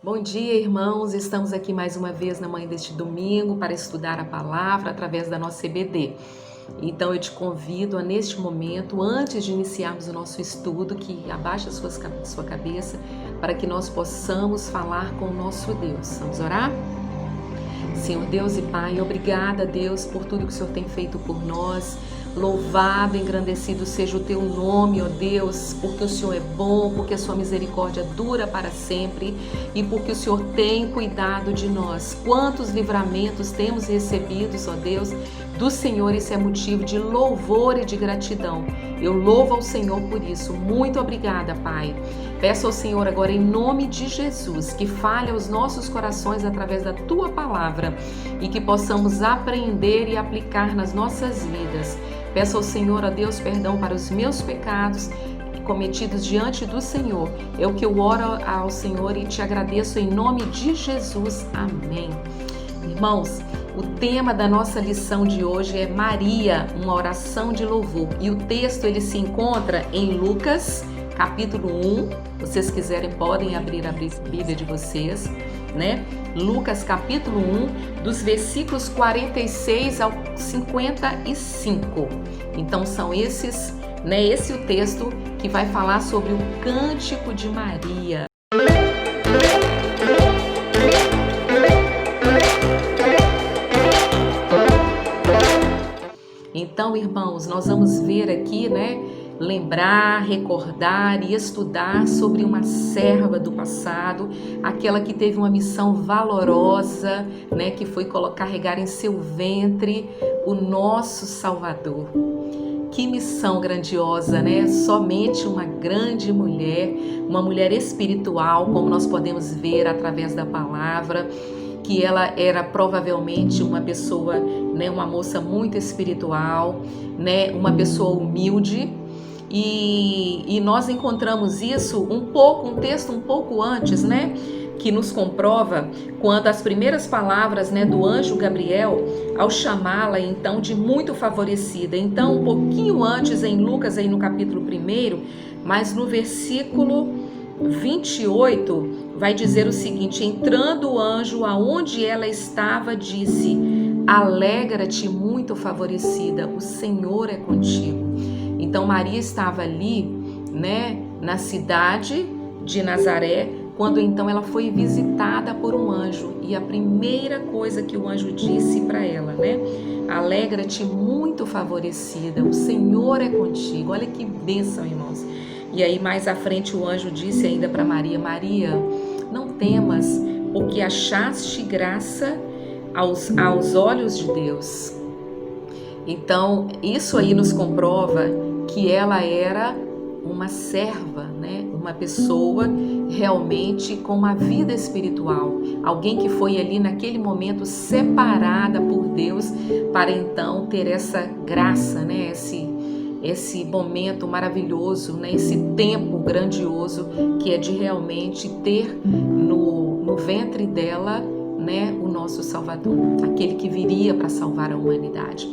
Bom dia, irmãos. Estamos aqui mais uma vez na manhã deste domingo para estudar a palavra através da nossa CBD. Então eu te convido a, neste momento, antes de iniciarmos o nosso estudo, que abaixe a sua cabeça para que nós possamos falar com o nosso Deus. Vamos orar? Senhor Deus e Pai, obrigada, Deus, por tudo que o Senhor tem feito por nós. Louvado, engrandecido seja o teu nome, ó Deus, porque o Senhor é bom, porque a sua misericórdia dura para sempre e porque o Senhor tem cuidado de nós. Quantos livramentos temos recebidos, ó Deus, do Senhor, isso é motivo de louvor e de gratidão. Eu louvo ao Senhor por isso. Muito obrigada, Pai. Peço ao Senhor agora, em nome de Jesus, que fale aos nossos corações através da Tua palavra e que possamos aprender e aplicar nas nossas vidas. Peço ao Senhor, ó Deus, perdão para os meus pecados cometidos diante do Senhor. É o que eu oro ao Senhor e te agradeço em nome de Jesus. Amém. Irmãos, o tema da nossa lição de hoje é Maria, uma oração de louvor. E o texto ele se encontra em Lucas, capítulo 1. Vocês quiserem podem abrir a Bíblia de vocês, né? Lucas, capítulo 1, dos versículos 46 ao 55. Então são esses, né? Esse é o texto que vai falar sobre o cântico de Maria. Então, irmãos, nós vamos ver aqui, né? Lembrar, recordar e estudar sobre uma serva do passado, aquela que teve uma missão valorosa, né? Que foi carregar em seu ventre o nosso Salvador. Que missão grandiosa, né? Somente uma grande mulher, uma mulher espiritual, como nós podemos ver através da palavra, que ela era provavelmente uma pessoa, né, uma moça muito espiritual, né, uma pessoa humilde, e nós encontramos isso um texto um pouco antes, né, que nos comprova quando as primeiras palavras, né, do anjo Gabriel, ao chamá-la então de muito favorecida. Então, um pouquinho antes em Lucas, aí no capítulo 1, mas no versículo 28, vai dizer o seguinte: entrando o anjo aonde ela estava, disse: alegra-te, muito favorecida, o Senhor é contigo. Então Maria estava ali, né, na cidade de Nazaré, quando então ela foi visitada por um anjo, e a primeira coisa que o anjo disse para ela, né, alegra-te, muito favorecida, o Senhor é contigo. Olha que bênção, irmãos. E aí mais à frente o anjo disse ainda para Maria: Maria, não temas, porque achaste graça aos olhos de Deus. Então isso aí nos comprova que ela era uma serva, né? Uma pessoa realmente com uma vida espiritual, alguém que foi ali naquele momento separada por Deus para então ter essa graça, né? Esse momento maravilhoso, né? Esse tempo grandioso que é de realmente ter no ventre dela, né, o nosso Salvador, aquele que viria para salvar a humanidade.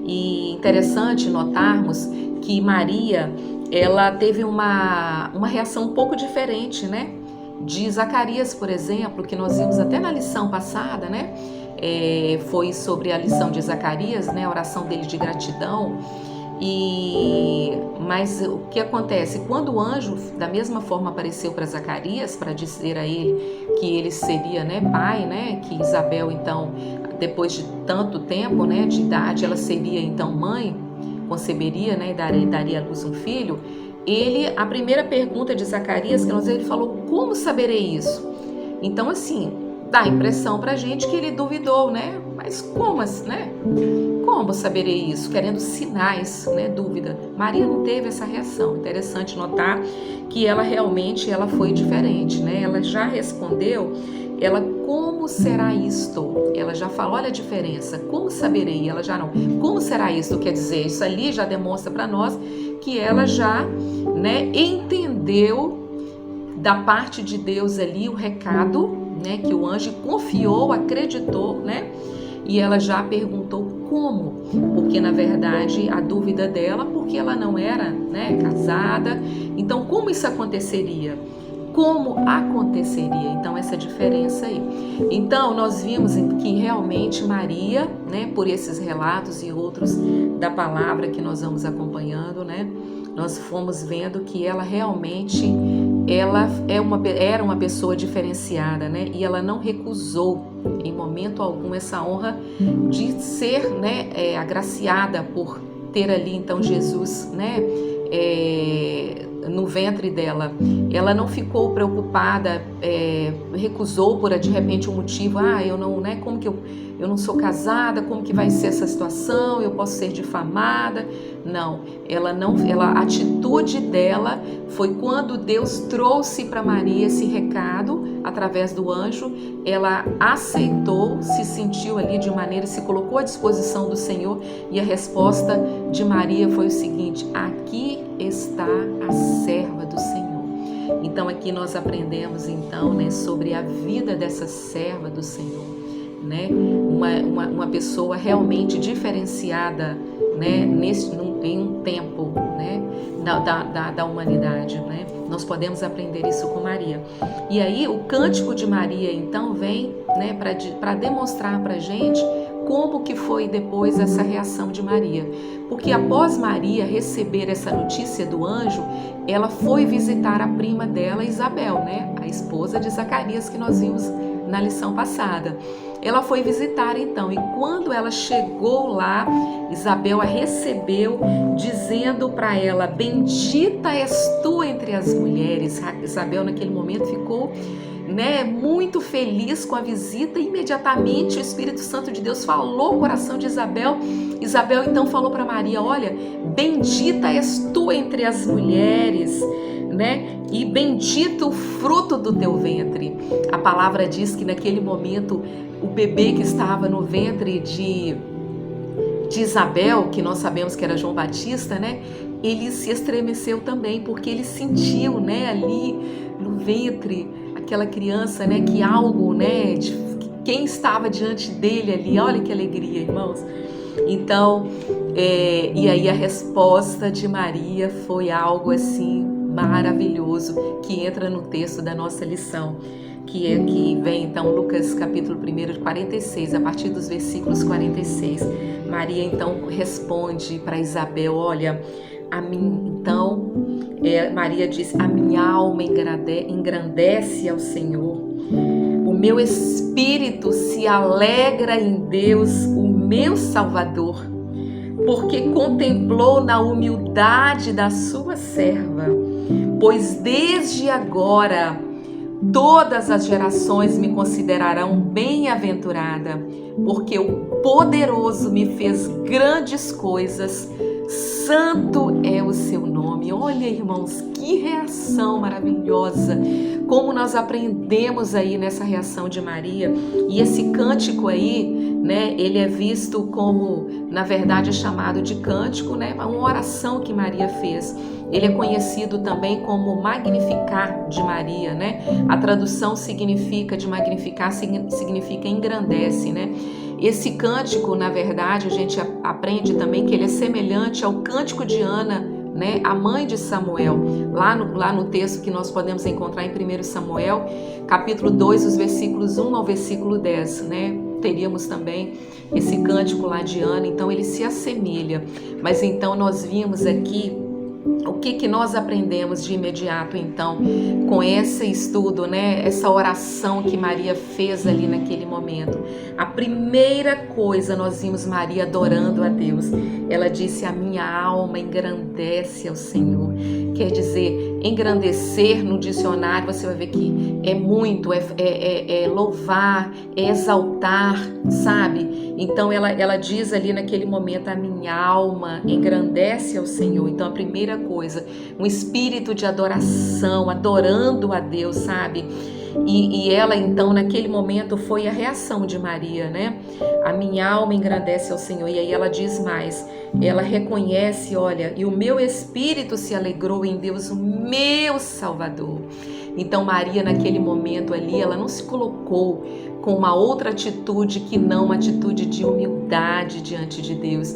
E interessante notarmos que Maria, ela teve uma reação um pouco diferente, né, de Zacarias, por exemplo, que nós vimos até na lição passada, né, foi sobre a lição de Zacarias, né, a oração dele de gratidão. Mas o que acontece? Quando o anjo da mesma forma apareceu para Zacarias para dizer a ele que ele seria, né, pai, né, que Isabel então, depois de tanto tempo, né, de idade, ela seria então mãe, conceberia, né, e daria à luz um filho. A primeira pergunta de Zacarias que nós ele falou: como saberei isso? Então assim, dá a impressão para a gente que ele duvidou, né? Mas como assim, né? Como saberei isso? Querendo sinais, né? Dúvida. Maria não teve essa reação. Interessante notar que ela realmente foi diferente, né? Ela já respondeu, como será isto? Ela já falou, olha a diferença, como saberei? Ela já não, como será isto? Quer dizer, isso ali já demonstra para nós que ela já, né, entendeu da parte de Deus ali o recado, né, que o anjo confiou, acreditou, né? E ela já perguntou como, porque na verdade a dúvida dela, porque ela não era, né, casada, então como isso aconteceria? como aconteceria. Então, essa diferença aí. Então, nós vimos que realmente Maria, né, por esses relatos e outros da palavra que nós vamos acompanhando, né, nós fomos vendo que ela realmente era uma pessoa diferenciada, né, e ela não recusou em momento algum essa honra de ser, né, agraciada por ter ali então Jesus, né, no ventre dela. Ela não ficou preocupada, recusou por de repente um motivo, eu não, né, como que eu não sou casada, como que vai ser essa situação, eu posso ser difamada. Não, a atitude dela foi quando Deus trouxe para Maria esse recado através do anjo, ela aceitou, se sentiu ali de maneira, se colocou à disposição do Senhor, e a resposta de Maria foi o seguinte: aqui está a serva do Senhor. Então aqui nós aprendemos então, né, sobre a vida dessa serva do Senhor, né, uma pessoa realmente diferenciada, né, em um tempo, né, da humanidade, né? Nós podemos aprender isso com Maria. E aí o cântico de Maria então vem, né, para demonstrar para a gente como que foi depois essa reação de Maria. Porque após Maria receber essa notícia do anjo, ela foi visitar a prima dela, Isabel, né, a esposa de Zacarias, que nós vimos na lição passada. Ela foi visitar então, e quando ela chegou lá, Isabel a recebeu, dizendo para ela: bendita és tu entre as mulheres. Isabel naquele momento ficou, né, muito feliz com a visita, e imediatamente o Espírito Santo de Deus falou o coração de Isabel. Isabel então falou para Maria: olha, bendita és tu entre as mulheres, né? E bendito o fruto do teu ventre. A palavra diz que naquele momento o bebê que estava no ventre de Isabel, que nós sabemos que era João Batista, né? Ele se estremeceu também, porque ele sentiu, né, ali no ventre aquela criança, né, que algo, né, quem estava diante dele ali, olha que alegria, irmãos. Então, e aí a resposta de Maria foi algo assim maravilhoso, que entra no texto da nossa lição, que vem então Lucas capítulo 1 de 46, a partir dos versículos 46. Maria então responde para Isabel: olha, Maria diz: a minha alma engrandece ao Senhor, o meu espírito se alegra em Deus, o meu Salvador, porque contemplou na humildade da sua serva, pois desde agora todas as gerações me considerarão bem-aventurada, porque o poderoso me fez grandes coisas, santo é o seu nome. Olha, irmãos, que reação maravilhosa, como nós aprendemos aí nessa reação de Maria. E esse cântico aí, né, ele é visto como, na verdade, é chamado de cântico, né, uma oração que Maria fez. Ele é conhecido também como Magnificar de Maria, né? A tradução de magnificar significa engrandece, né? Esse cântico, na verdade, a gente aprende também que ele é semelhante ao cântico de Ana, né, a mãe de Samuel, lá no texto que nós podemos encontrar em 1 Samuel, capítulo 2, os versículos 1 ao versículo 10, né? Teríamos também esse cântico lá de Ana, então ele se assemelha. Mas então nós vimos aqui o que nós aprendemos de imediato, então, com esse estudo, né? Essa oração que Maria fez ali naquele momento. A primeira coisa, nós vimos Maria adorando a Deus. Ela disse: a minha alma engrandece ao Senhor. Quer dizer, engrandecer no dicionário, você vai ver que é muito, é louvar, é exaltar, sabe? Então ela diz ali naquele momento: a minha alma engrandece ao Senhor. Então a primeira coisa, um espírito de adoração, adorando a Deus, sabe? E ela então naquele momento foi a reação de Maria, né? A minha alma engrandece ao Senhor. E aí ela diz mais, ela reconhece: olha, e o meu espírito se alegrou em Deus, o meu Salvador. Então Maria naquele momento ali, ela não se colocou com uma outra atitude que não uma atitude de humildade diante de Deus.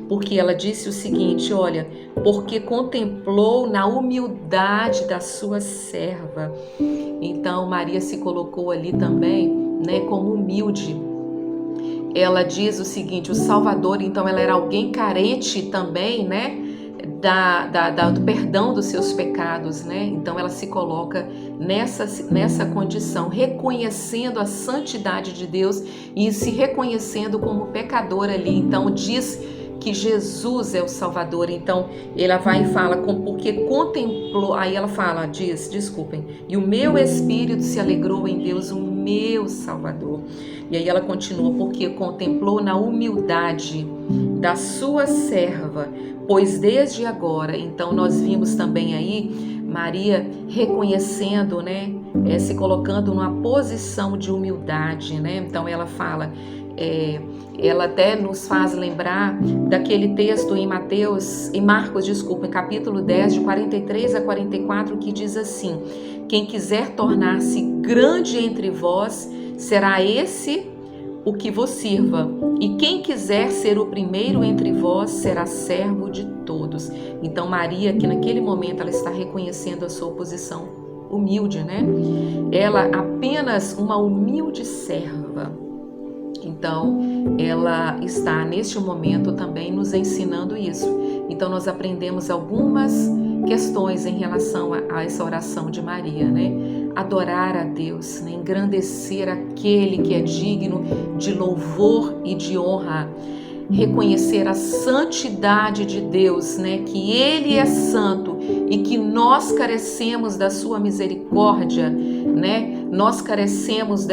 porque ela disse o seguinte, olha, porque contemplou na humildade da sua serva. Então Maria se colocou ali também, né, como humilde. Ela diz o seguinte, o Salvador, então ela era alguém carente também, né, do perdão dos seus pecados, né? Então ela se coloca nessa condição, reconhecendo a santidade de Deus e se reconhecendo como pecadora ali. Então diz que Jesus é o Salvador. Então ela vai e fala, porque contemplou, aí ela fala, desculpem, e o meu espírito se alegrou em Deus, o meu Salvador. E aí ela continua, porque contemplou na humildade da sua serva, pois desde agora, então nós vimos também aí Maria reconhecendo, né, se colocando numa posição de humildade, né? Então ela fala, ela até nos faz lembrar daquele texto em Marcos, em capítulo 10, de 43 a 44, que diz assim, quem quiser tornar-se grande entre vós, será esse o que vos sirva, e quem quiser ser o primeiro entre vós será servo de todos. Então Maria, que naquele momento ela está reconhecendo a sua posição humilde, né? Ela apenas uma humilde serva. Então ela está neste momento também nos ensinando isso. Então nós aprendemos algumas questões em relação a essa oração de Maria, né? Adorar a Deus, né? Engrandecer aquele que é digno de louvor e de honra, reconhecer a santidade de Deus, né? Que Ele é santo e que nós carecemos da sua misericórdia, né? Nós carecemos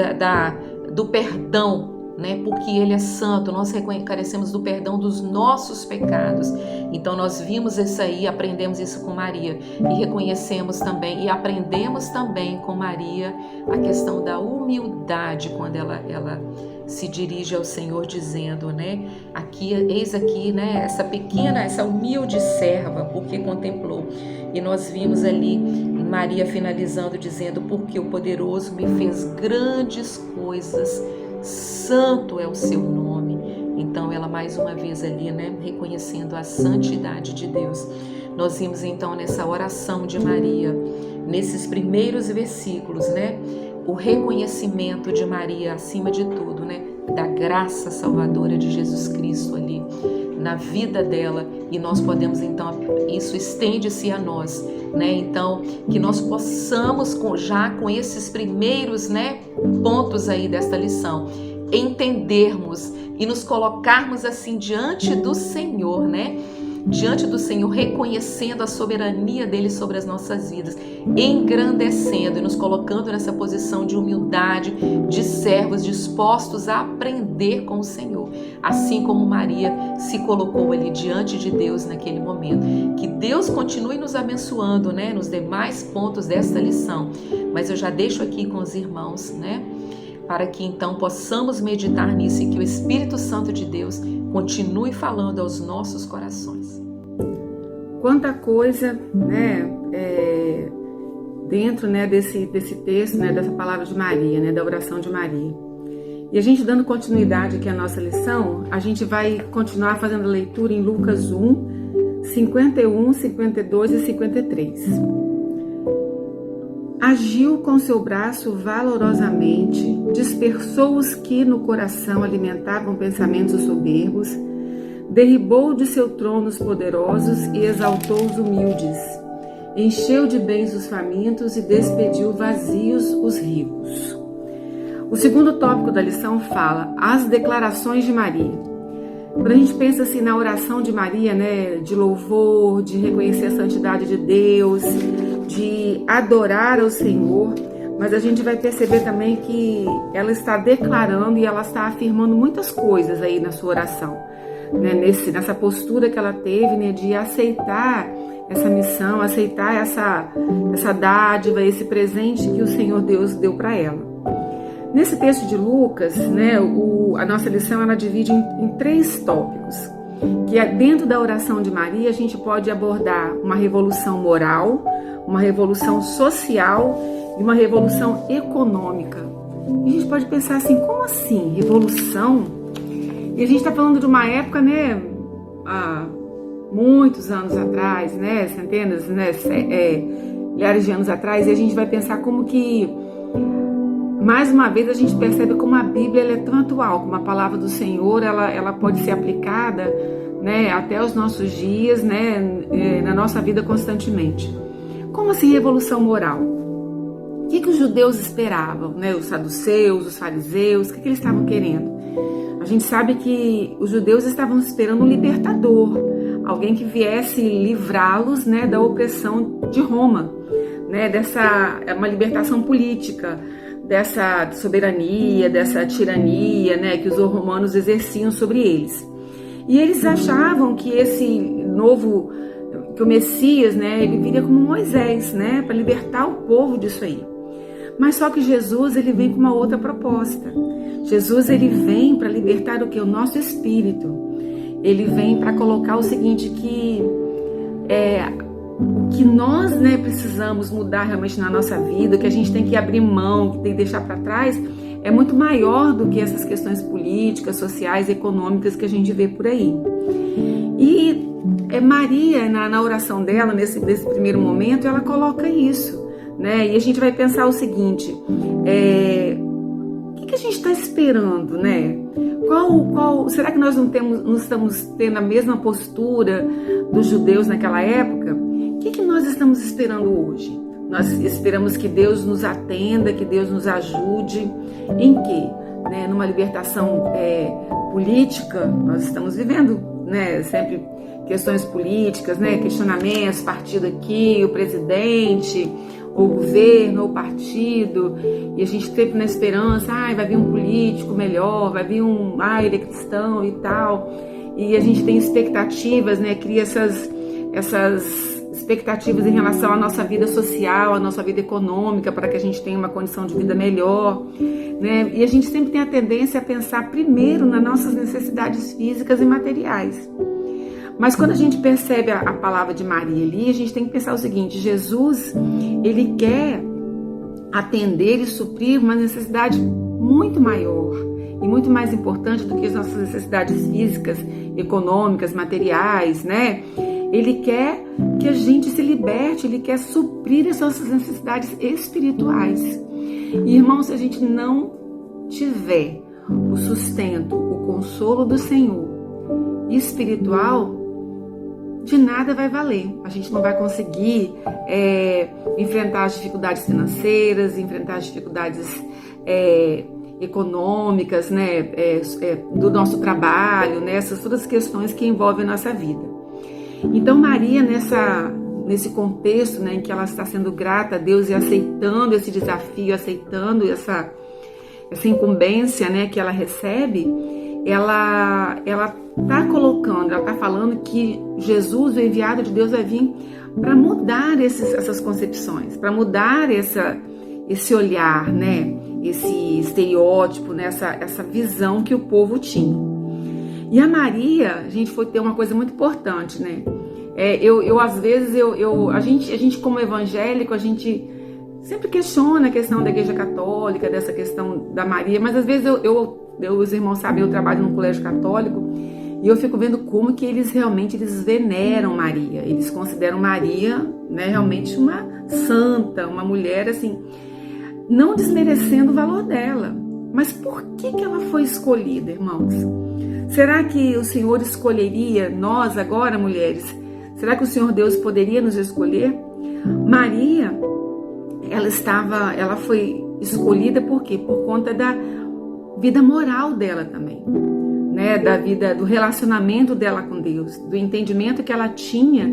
do perdão, né? Porque Ele é santo, nós carecemos do perdão dos nossos pecados. Então nós vimos isso aí, aprendemos isso com Maria e reconhecemos também e aprendemos também com Maria a questão da humildade quando ela se dirige ao Senhor dizendo, né? Eis aqui, né? Essa humilde serva, porque contemplou. E nós vimos ali Maria finalizando dizendo, porque o poderoso me fez grandes coisas, santo é o seu nome. Então ela mais uma vez ali, né, reconhecendo a santidade de Deus. Nós vimos então nessa oração de Maria, nesses primeiros versículos, né, o reconhecimento de Maria acima de tudo, né, da graça salvadora de Jesus Cristo ali na vida dela, e nós podemos então, isso estende-se a nós, né? Então que nós possamos já com esses primeiros, né, pontos aí desta lição, entendermos e nos colocarmos assim diante do Senhor, né? Diante do Senhor, reconhecendo a soberania dele sobre as nossas vidas, engrandecendo e nos colocando nessa posição de humildade, de servos dispostos a aprender com o Senhor, assim como Maria se colocou ali diante de Deus naquele momento. Que Deus continue nos abençoando, né, nos demais pontos desta lição, mas eu já deixo aqui com os irmãos, né, para que então possamos meditar nisso e que o Espírito Santo de Deus continue falando aos nossos corações. Quanta coisa, né, dentro, né, desse texto, né, dessa palavra de Maria, né, da oração de Maria. E a gente dando continuidade aqui à nossa lição, a gente vai continuar fazendo a leitura em Lucas 1, 51, 52 e 53. Agiu com seu braço valorosamente, dispersou os que no coração alimentavam pensamentos soberbos, derribou de seu trono os poderosos e exaltou os humildes, encheu de bens os famintos e despediu vazios os ricos. O segundo tópico da lição fala as declarações de Maria. Quando a gente pensa assim na oração de Maria, né, de louvor, de reconhecer a santidade de Deus, de adorar ao Senhor, mas a gente vai perceber também que ela está declarando e ela está afirmando muitas coisas aí na sua oração, né, nessa postura que ela teve, né, de aceitar essa missão, aceitar essa dádiva, esse presente que o Senhor Deus deu para ela. Nesse texto de Lucas, né, a nossa lição ela divide em 3 tópicos, que dentro da oração de Maria a gente pode abordar uma revolução moral, uma revolução social e uma revolução econômica. E a gente pode pensar assim, como assim, revolução? E a gente está falando de uma época, né, há muitos anos atrás, né, centenas, né, milhares de anos atrás, e a gente vai pensar como que, mais uma vez, a gente percebe como a Bíblia ela é tão atual, como a palavra do Senhor, ela pode ser aplicada, né, até os nossos dias, né, na nossa vida constantemente. Como assim revolução moral? O que os judeus esperavam, né, os saduceus, os fariseus, o que eles estavam querendo? A gente sabe que os judeus estavam esperando um libertador, alguém que viesse livrá-los, né, da opressão de Roma, né, uma libertação política, dessa soberania, dessa tirania, né, que os romanos exerciam sobre eles. E eles achavam que que o Messias, né, ele viria como Moisés, né, para libertar o povo disso aí. Mas só que Jesus, ele vem com uma outra proposta. Jesus, ele vem para libertar o que? O nosso espírito. Ele vem para colocar o seguinte, que o que nós, né, precisamos mudar realmente na nossa vida, o que a gente tem que abrir mão, que tem que deixar para trás, é muito maior do que essas questões políticas, sociais, econômicas que a gente vê por aí. E Maria, na oração dela, nesse primeiro momento, ela coloca isso, né? E a gente vai pensar o seguinte, o que a gente está esperando, né? Será que nós não estamos tendo a mesma postura dos judeus naquela época? O que nós estamos esperando hoje? Nós esperamos que Deus nos atenda, que Deus nos ajude. Em quê? Né? Numa libertação política, nós estamos vivendo, né, sempre questões políticas, né, questionamentos, partido aqui, o presidente, o governo, o partido, e a gente sempre na esperança, vai vir um político melhor, vai vir ele é cristão e tal, e a gente tem expectativas, né, cria essas expectativas em relação à nossa vida social, à nossa vida econômica, para que a gente tenha uma condição de vida melhor, né, e a gente sempre tem a tendência a pensar primeiro nas nossas necessidades físicas e materiais. Mas quando a gente percebe a palavra de Maria ali, a gente tem que pensar o seguinte, Jesus, ele quer atender e suprir uma necessidade muito maior e muito mais importante do que as nossas necessidades físicas, econômicas, materiais, né? Ele quer que a gente se liberte, ele quer suprir as nossas necessidades espirituais. E, irmãos, se a gente não tiver o sustento, o consolo do Senhor espiritual, de nada vai valer. A gente não vai conseguir enfrentar as dificuldades financeiras, enfrentar as dificuldades econômicas, né, do nosso trabalho, né, essas todas as questões que envolvem a nossa vida. Então Maria, nesse contexto, né, em que ela está sendo grata a Deus e aceitando esse desafio, aceitando essa incumbência, né, que ela recebe, ela está falando que Jesus, o enviado de Deus, vai vir para mudar essas concepções, para mudar esse olhar, né? Esse estereótipo, né? essa visão que o povo tinha. E a Maria, a gente foi ter uma coisa muito importante, né? Às vezes, a gente como evangélico, a gente sempre questiona a questão da Igreja Católica, dessa questão da Maria, mas às vezes os irmãos sabem, eu trabalho num colégio católico e eu fico vendo como que eles veneram Maria, eles consideram Maria, né, realmente uma santa, uma mulher assim, não desmerecendo o valor dela. Mas por que ela foi escolhida, irmãos? Será que o Senhor escolheria nós agora, mulheres? Será que o Senhor Deus poderia nos escolher? Maria, ela foi escolhida por quê? Por conta da vida moral dela também, né? Do relacionamento dela com Deus, do entendimento que ela tinha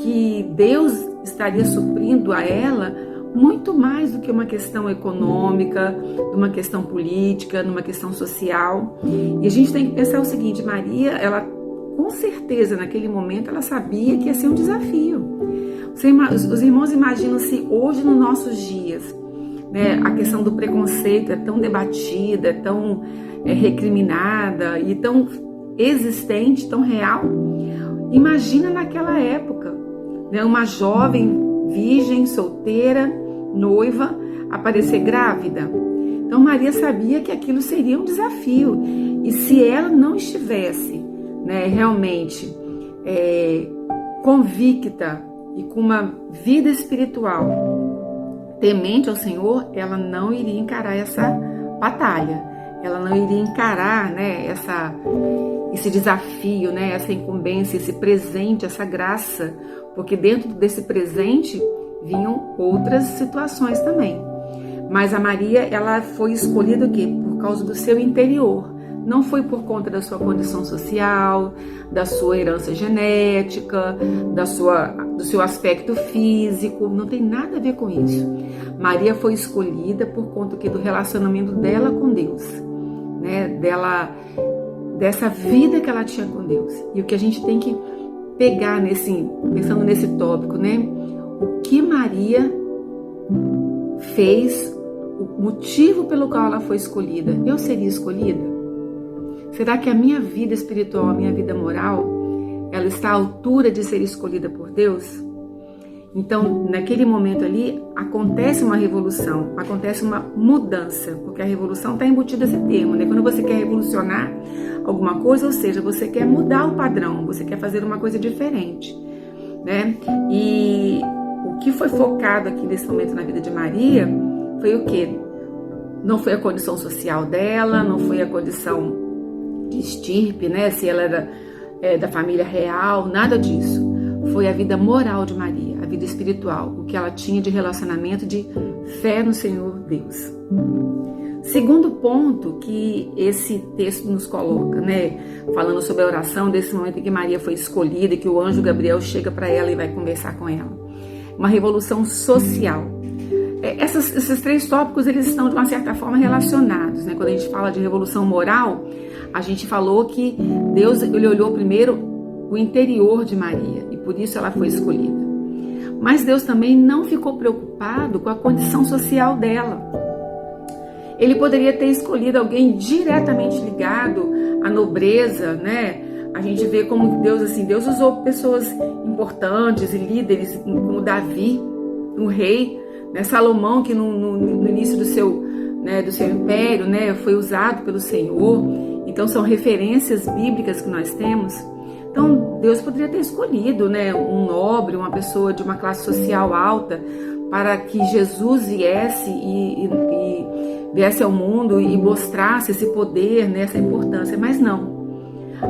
que Deus estaria suprindo a ela muito mais do que uma questão econômica, uma questão política, numa questão social. E a gente tem que pensar o seguinte, Maria, ela com certeza naquele momento ela sabia que ia ser um desafio. Os irmãos imaginam se hoje nos nossos dias, né, a questão do preconceito é tão debatida, é tão recriminada e tão existente, tão real. Imagina naquela época, né, uma jovem virgem, solteira, noiva, aparecer grávida. Então Maria sabia que aquilo seria um desafio. E se ela não estivesse, né, realmente convicta e com uma vida espiritual temente ao Senhor, ela não iria encarar essa batalha, ela não iria encarar, né, esse desafio, né, essa incumbência, esse presente, essa graça, porque dentro desse presente vinham outras situações também. Mas a Maria, ela foi escolhida o quê? Por causa do seu interior. Não foi por conta da sua condição social, da sua herança genética, do seu aspecto físico, não tem nada a ver com isso. Maria foi escolhida por conta do relacionamento dela com Deus, né? Dessa vida que ela tinha com Deus. E o que a gente tem que pegar pensando nesse tópico, né? O que Maria fez, o motivo pelo qual ela foi escolhida. Eu seria escolhida? Será que a minha vida espiritual, a minha vida moral, ela está à altura de ser escolhida por Deus? Então, naquele momento ali, acontece uma revolução, acontece uma mudança, porque a revolução está embutida esse termo, né? Quando você quer revolucionar alguma coisa, ou seja, você quer mudar o padrão, você quer fazer uma coisa diferente, né? E o que foi focado aqui nesse momento na vida de Maria foi o quê? Não foi a condição social dela, não foi a condição de estirpe, né? Se ela era da família real, nada disso. Foi a vida moral de Maria, a vida espiritual, o que ela tinha de relacionamento, de fé no Senhor Deus. Segundo ponto que esse texto nos coloca, né? Falando sobre a oração, desse momento em que Maria foi escolhida, que o anjo Gabriel chega para ela e vai conversar com ela. Uma revolução social. Esses três tópicos, eles estão de uma certa forma relacionados, né? Quando a gente fala de revolução moral, a gente falou que Deus, ele olhou primeiro o interior de Maria e por isso ela foi escolhida. Mas Deus também não ficou preocupado com a condição social dela. Ele poderia ter escolhido alguém diretamente ligado à nobreza, né? A gente vê como Deus usou pessoas importantes e líderes, como Davi, um rei, né? Salomão, que no início do seu império, né, foi usado pelo Senhor. Então são referências bíblicas que nós temos. Então Deus poderia ter escolhido, né, um nobre, uma pessoa de uma classe social alta, para que Jesus viesse e viesse ao mundo e mostrasse esse poder, né, essa importância. Mas não.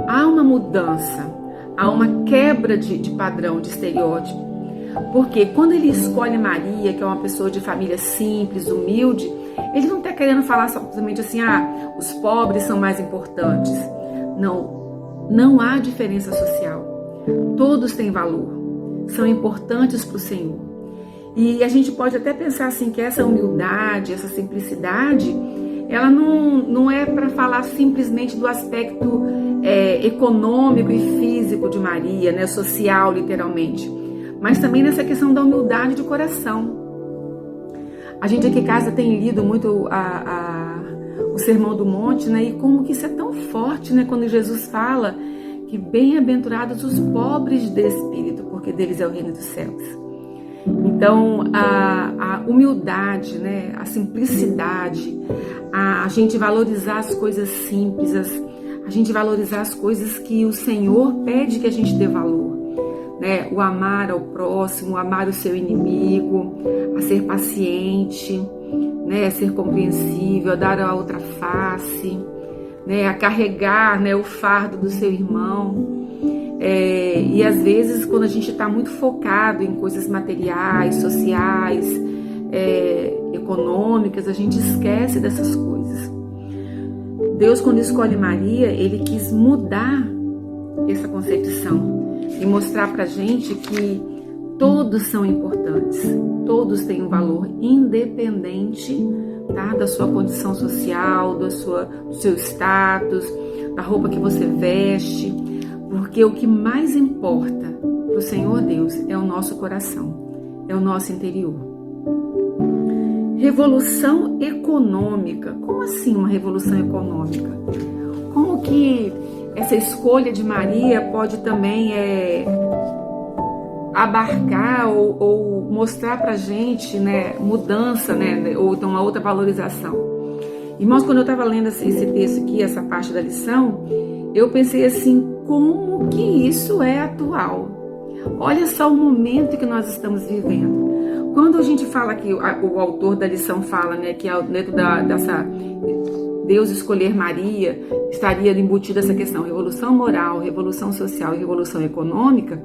Há uma mudança, há uma quebra de padrão, de estereótipo. Porque quando ele escolhe Maria, que é uma pessoa de família simples, humilde, ele não está querendo falar simplesmente assim, os pobres são mais importantes. Não há diferença social. Todos têm valor, são importantes para o Senhor. E a gente pode até pensar assim que essa humildade, essa simplicidade, ela não é para falar simplesmente do aspecto econômico e físico de Maria, né, social literalmente, mas também nessa questão da humildade de coração. A gente aqui em casa tem lido muito o Sermão do Monte, né? E como que isso é tão forte, né? Quando Jesus fala que bem-aventurados os pobres de espírito, porque deles é o reino dos céus. Então, a humildade, né? A simplicidade, a gente valorizar as coisas simples, a gente valorizar as coisas que o Senhor pede que a gente dê valor. Né, o amar ao próximo, o amar o seu inimigo, a ser paciente, né, a ser compreensível, a dar a outra face, né, a carregar, né, o fardo do seu irmão. E às vezes, quando a gente está muito focado em coisas materiais, sociais, econômicas, a gente esquece dessas coisas. Deus, quando escolhe Maria, ele quis mudar essa concepção e mostrar pra gente que todos são importantes, todos têm um valor independente, tá? Da sua condição social, do seu status, da roupa que você veste, porque o que mais importa pro Senhor Deus é o nosso coração, é o nosso interior. Revolução econômica. Como assim uma revolução econômica? Como que essa escolha de Maria pode também abarcar ou mostrar pra gente, né, mudança, né, ou então uma outra valorização? Irmãos, quando eu estava lendo esse texto aqui, essa parte da lição, eu pensei assim, como que isso é atual? Olha só o momento que nós estamos vivendo. Quando a gente fala que o autor da lição fala, né, que dentro dessa Deus escolher Maria, estaria embutida essa questão, revolução moral, revolução social e revolução econômica.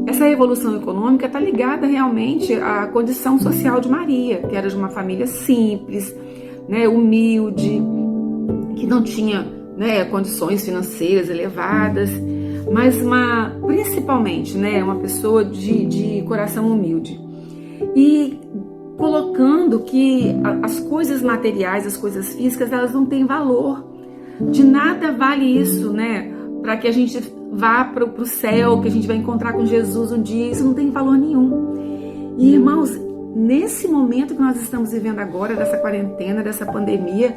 Essa revolução econômica está ligada realmente à condição social de Maria, que era de uma família simples, né, humilde, que não tinha, né, condições financeiras elevadas, mas principalmente, né, uma pessoa de coração humilde. E colocando que as coisas materiais, as coisas físicas, elas não têm valor. De nada vale isso, né? Para que a gente vá para o céu, que a gente vai encontrar com Jesus um dia, isso não tem valor nenhum. E irmãos, nesse momento que nós estamos vivendo agora, dessa quarentena, dessa pandemia,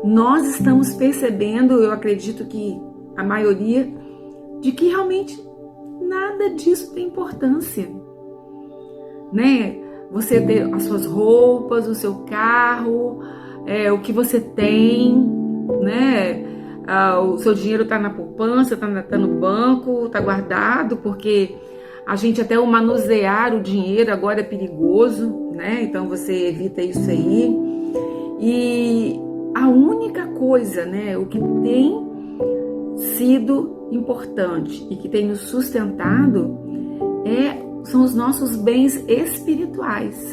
nós estamos percebendo, eu acredito que a maioria, de que realmente nada disso tem importância, né? Você ter as suas roupas, o seu carro, o que você tem, né? O seu dinheiro está na poupança, está no banco, está guardado, porque a gente até o manusear o dinheiro agora é perigoso, né? Então você evita isso aí. E a única coisa, né? O que tem sido importante e que tem nos sustentado são os nossos bens espirituais.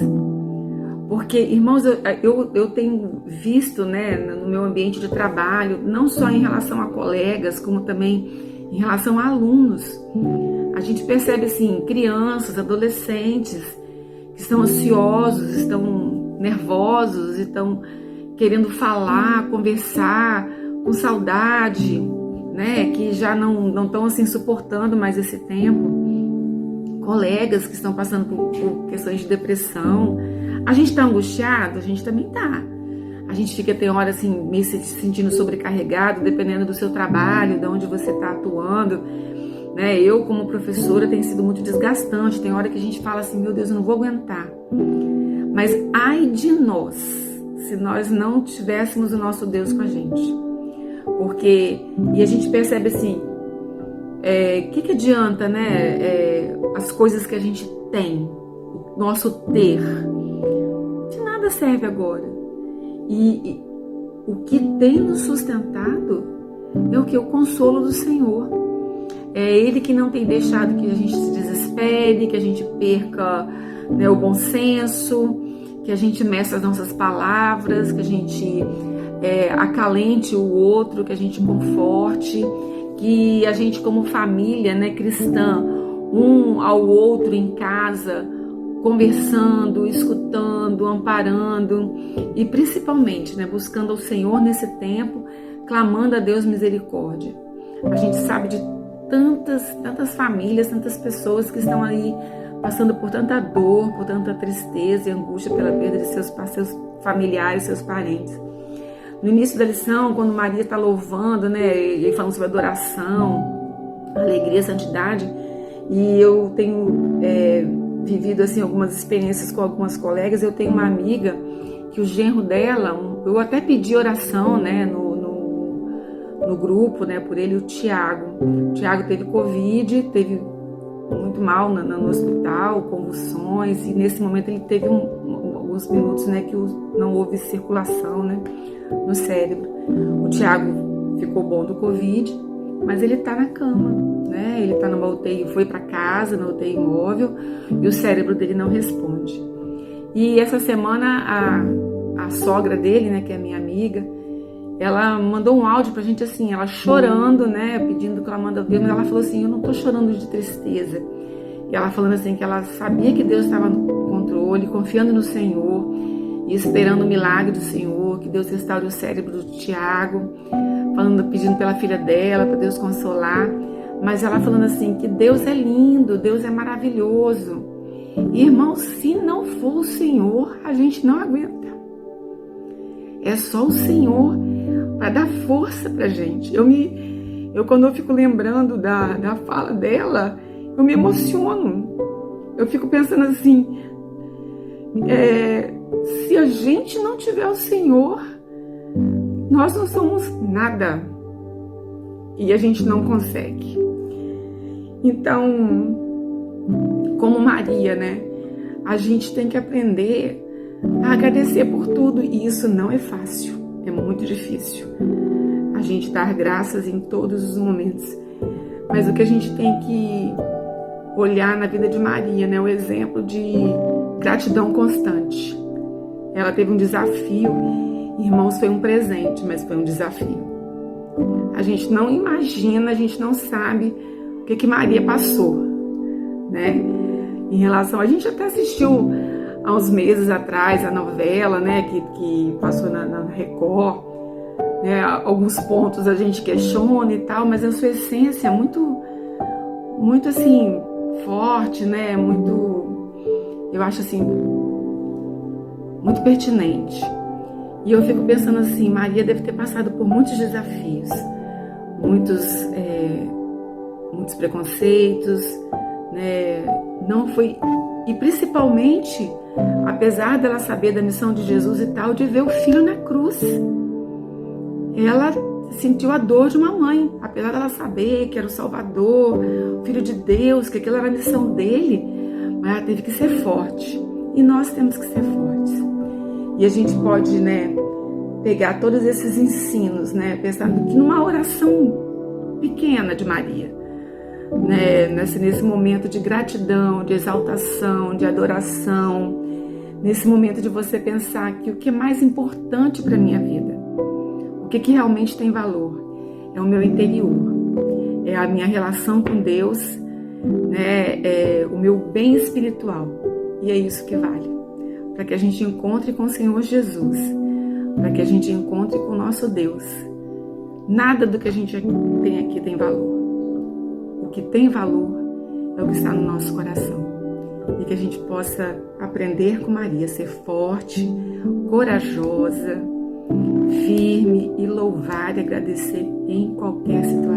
Porque, irmãos, eu tenho visto, né, no meu ambiente de trabalho, não só em relação a colegas, como também em relação a alunos. A gente percebe, assim, crianças, adolescentes, que estão ansiosos, estão nervosos, estão querendo falar, conversar, com saudade, né, que já não estão, assim, suportando mais esse tempo. Colegas que estão passando por questões de depressão. A gente está angustiado? A gente também está. A gente fica, tem hora assim, meio se sentindo sobrecarregado, dependendo do seu trabalho, de onde você está atuando, né? Eu, como professora, tem sido muito desgastante. Tem hora que a gente fala assim, meu Deus, eu não vou aguentar. Mas ai de nós, se nós não tivéssemos o nosso Deus com a gente. E a gente percebe assim, que adianta, né? As coisas que a gente tem, o nosso ter, de nada serve agora. E o que tem nos sustentado é o que? O consolo do Senhor. É Ele que não tem deixado que a gente se desespere, que a gente perca, né, o bom senso, que a gente meça as nossas palavras, que a gente acalente o outro, que a gente conforte, que a gente como família, né, cristã, um ao outro em casa, conversando, escutando, amparando e principalmente, né, buscando ao Senhor nesse tempo, clamando a Deus misericórdia. A gente sabe de tantas famílias, tantas pessoas que estão aí passando por tanta dor, por tanta tristeza e angústia pela perda de seus familiares, seus parentes. No início da lição, quando Maria está louvando, né, e falando sobre adoração, alegria, santidade, e eu tenho vivido assim algumas experiências com algumas colegas. Eu tenho uma amiga que o genro dela, eu até pedi oração, né, no grupo, né, por ele, o Tiago. O Tiago teve Covid, teve muito mal no hospital, convulsões, e nesse momento ele teve alguns minutos, né, que não houve circulação, né, no cérebro. O Tiago ficou bom do Covid, mas ele tá na cama, né? Ele tá numa UTI, foi para casa, na UTI móvel, e o cérebro dele não responde. E essa semana a sogra dele, né, que é minha amiga, ela mandou um áudio pra gente assim, ela chorando, né, pedindo que ela manda Deus, mas ela falou assim, eu não tô chorando de tristeza. E ela falando assim que ela sabia que Deus estava no controle, confiando no Senhor e esperando o milagre do Senhor, que Deus restaure o cérebro do Tiago, pedindo pela filha dela, para Deus consolar, mas ela falando assim, que Deus é lindo, Deus é maravilhoso. E, irmãos, se não for o Senhor, a gente não aguenta. É só o Senhor para dar força pra gente. Quando eu fico lembrando da fala dela, eu me emociono. Eu fico pensando assim, se a gente não tiver o Senhor, nós não somos nada. e a gente não consegue. Então, como Maria, né? A gente tem que aprender a agradecer por tudo, e isso não é fácil, é muito difícil. A gente dar graças em todos os momentos. Mas o que a gente tem que olhar na vida de Maria, né? O exemplo de gratidão constante. Ela teve um desafio, irmãos, foi um presente, mas foi um desafio. A gente não imagina, a gente não sabe o que Maria passou, né? Em relação, a gente até assistiu há uns meses atrás a novela, né, que passou na Record, né? Alguns pontos a gente questiona e tal, mas a sua essência é muito assim, forte, né? Eu acho assim, muito pertinente. E eu fico pensando assim, Maria deve ter passado por muitos desafios, muitos preconceitos, né? Não foi, e principalmente, apesar dela saber da missão de Jesus e tal, de ver o filho na cruz, ela sentiu a dor de uma mãe, apesar dela saber que era o Salvador, o Filho de Deus, que aquilo era a missão dele, mas ela teve que ser forte. E nós temos que ser fortes. E a gente pode, né, pegar todos esses ensinos, né, pensando que numa oração pequena de Maria, né, nesse momento de gratidão, de exaltação, de adoração, nesse momento de você pensar que o que é mais importante para a minha vida, o que realmente tem valor, é o meu interior, é a minha relação com Deus, né, é o meu bem espiritual. E é isso que vale, para que a gente encontre com o Senhor Jesus, para que a gente encontre com o nosso Deus. Nada do que a gente tem aqui tem valor. O que tem valor é o que está no nosso coração. E que a gente possa aprender com Maria, ser forte, corajosa, firme e louvar e agradecer em qualquer situação.